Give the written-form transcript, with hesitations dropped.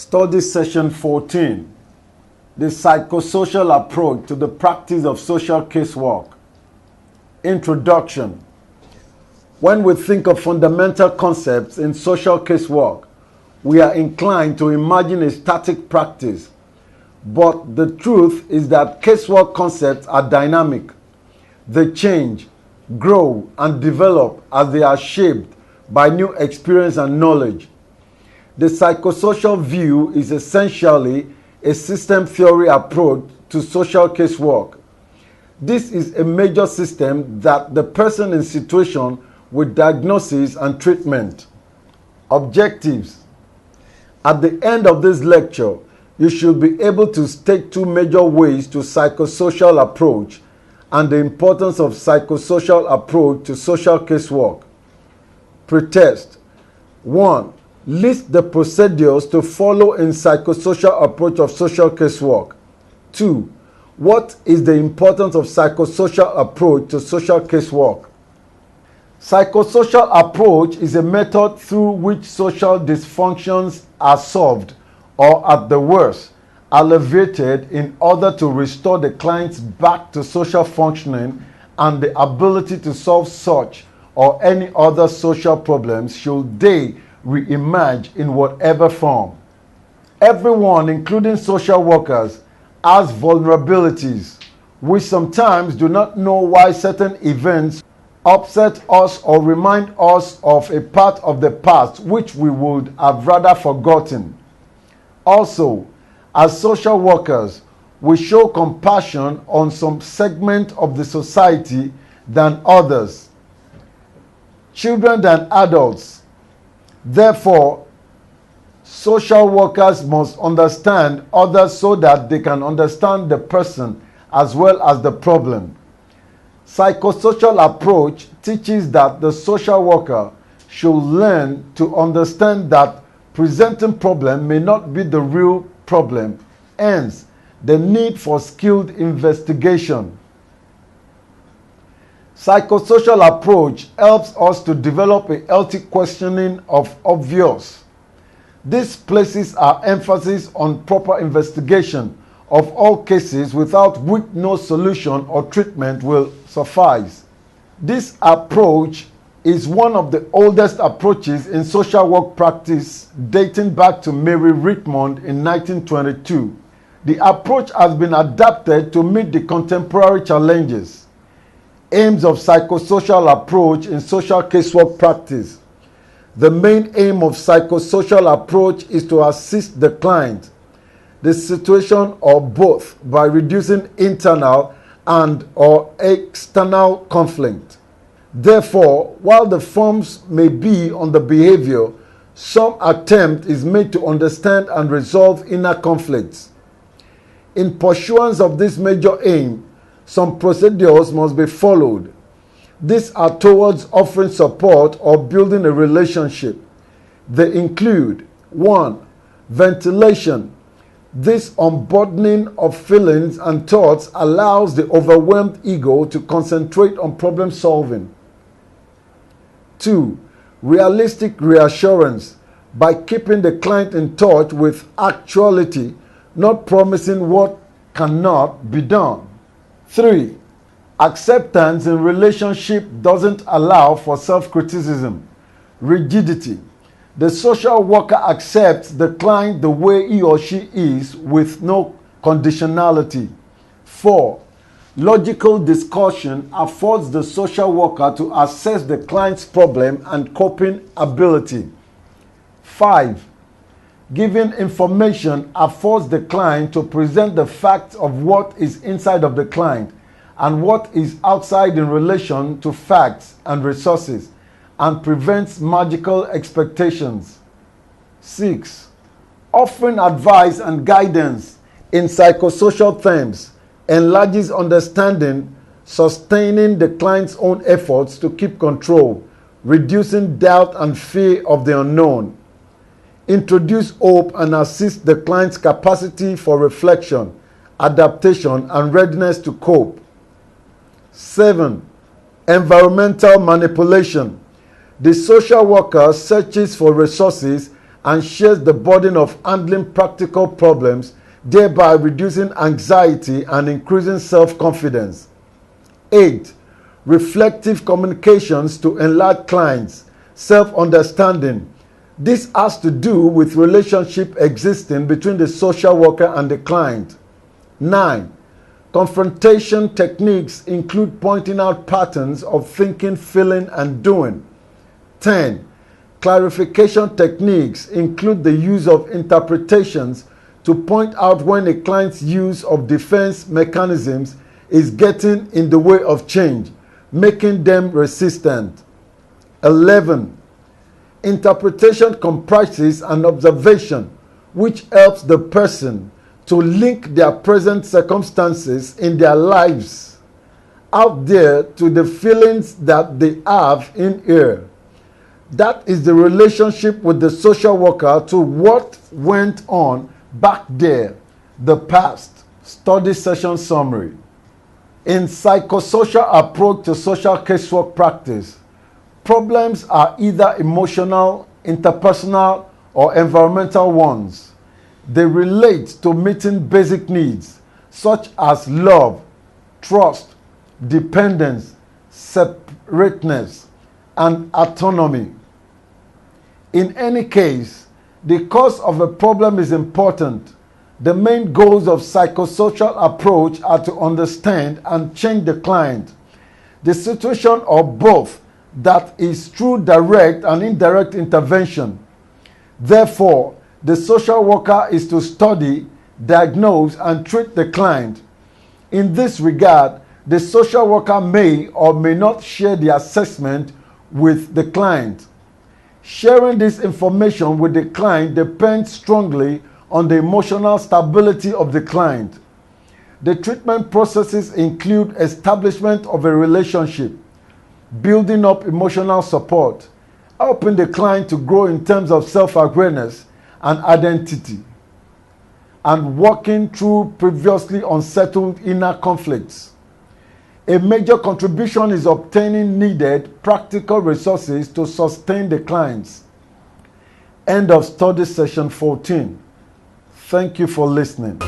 Study session 14, the psychosocial approach to the practice of social casework. Introduction. When we think of fundamental concepts in social casework, we are inclined to imagine a static practice. But the truth is that casework concepts are dynamic. They change, grow, and develop as they are shaped by new experience and knowledge. The psychosocial view is essentially a system theory approach to social casework. This is a major system that the person in situation with diagnosis and treatment. Objectives. At the end of this lecture, you should be able to state two major ways to psychosocial approach and the importance of psychosocial approach to social casework. Pretest. 1. List the procedures to follow in psychosocial approach of social casework. 2. What is the importance of psychosocial approach to social casework? Psychosocial approach is a method through which social dysfunctions are solved or, at the worst, alleviated in order to restore the clients back to social functioning and the ability to solve such or any other social problems should they re-emerge in whatever form. Everyone, including social workers, has vulnerabilities. We sometimes do not know why certain events upset us or remind us of a part of the past which we would have rather forgotten. Also, as social workers, we show compassion on some segment of the society than others, children than adults. Therefore, social workers must understand others so that they can understand the person as well as the problem. Psychosocial approach teaches that the social worker should learn to understand that presenting problem may not be the real problem, hence the need for skilled investigation. Psychosocial approach helps us to develop a healthy questioning of obvious. This places our emphasis on proper investigation of all cases without which no solution or treatment will suffice. This approach is one of the oldest approaches in social work practice, dating back to Mary Richmond in 1922. The approach has been adapted to meet the contemporary challenges. Aims of psychosocial approach in social casework practice. The main aim of psychosocial approach is to assist the client, the situation, or both by reducing internal and or external conflict. Therefore, while the forms may be on the behavior, some attempt is made to understand and resolve inner conflicts. In pursuance of this major aim, some procedures must be followed. These are towards offering support or building a relationship. They include 1. Ventilation. This unburdening of feelings and thoughts allows the overwhelmed ego to concentrate on problem solving. 2. Realistic reassurance. By keeping the client in touch with actuality, not promising what cannot be done. 3. Acceptance in relationship doesn't allow for self-criticism. Rigidity. The social worker accepts the client the way he or she is with no conditionality. 4. Logical discussion affords the social worker to assess the client's problem and coping ability. 5. Giving information affords the client to present the facts of what is inside of the client and what is outside in relation to facts and resources, and prevents magical expectations. 6. Offering advice and guidance in psychosocial terms enlarges understanding, sustaining the client's own efforts to keep control, reducing doubt and fear of the unknown. Introduce hope and assist the client's capacity for reflection, adaptation, and readiness to cope. 7. Environmental manipulation. The social worker searches for resources and shares the burden of handling practical problems, thereby reducing anxiety and increasing self-confidence. 8. Reflective communications to enlarge clients' self-understanding. This has to do with relationship existing between the social worker and the client. 9. Confrontation techniques include pointing out patterns of thinking, feeling, and doing. 10. Clarification techniques include the use of interpretations to point out when a client's use of defense mechanisms is getting in the way of change, making them resistant. 11. Interpretation comprises an observation which helps the person to link their present circumstances in their lives out there to the feelings that they have in here. That is the relationship with the social worker to what went on back there, the past. Study session summary. In psychosocial approach to social casework practice, problems are either emotional, interpersonal, or environmental ones. They relate to meeting basic needs such as love, trust, dependence, separateness, and autonomy. In any case, the cause of a problem is important. The main goals of psychosocial approach are to understand and change the client, the situation, or both, that is through direct and indirect intervention. Therefore, the social worker is to study, diagnose, and treat the client. In this regard, the social worker may or may not share the assessment with the client. Sharing this information with the client depends strongly on the emotional stability of the client. The treatment processes include establishment of a relationship, building up emotional support, helping the client to grow in terms of self-awareness and identity, and working through previously unsettled inner conflicts. A major contribution is obtaining needed practical resources to sustain the clients. End of study session 14. Thank you for listening.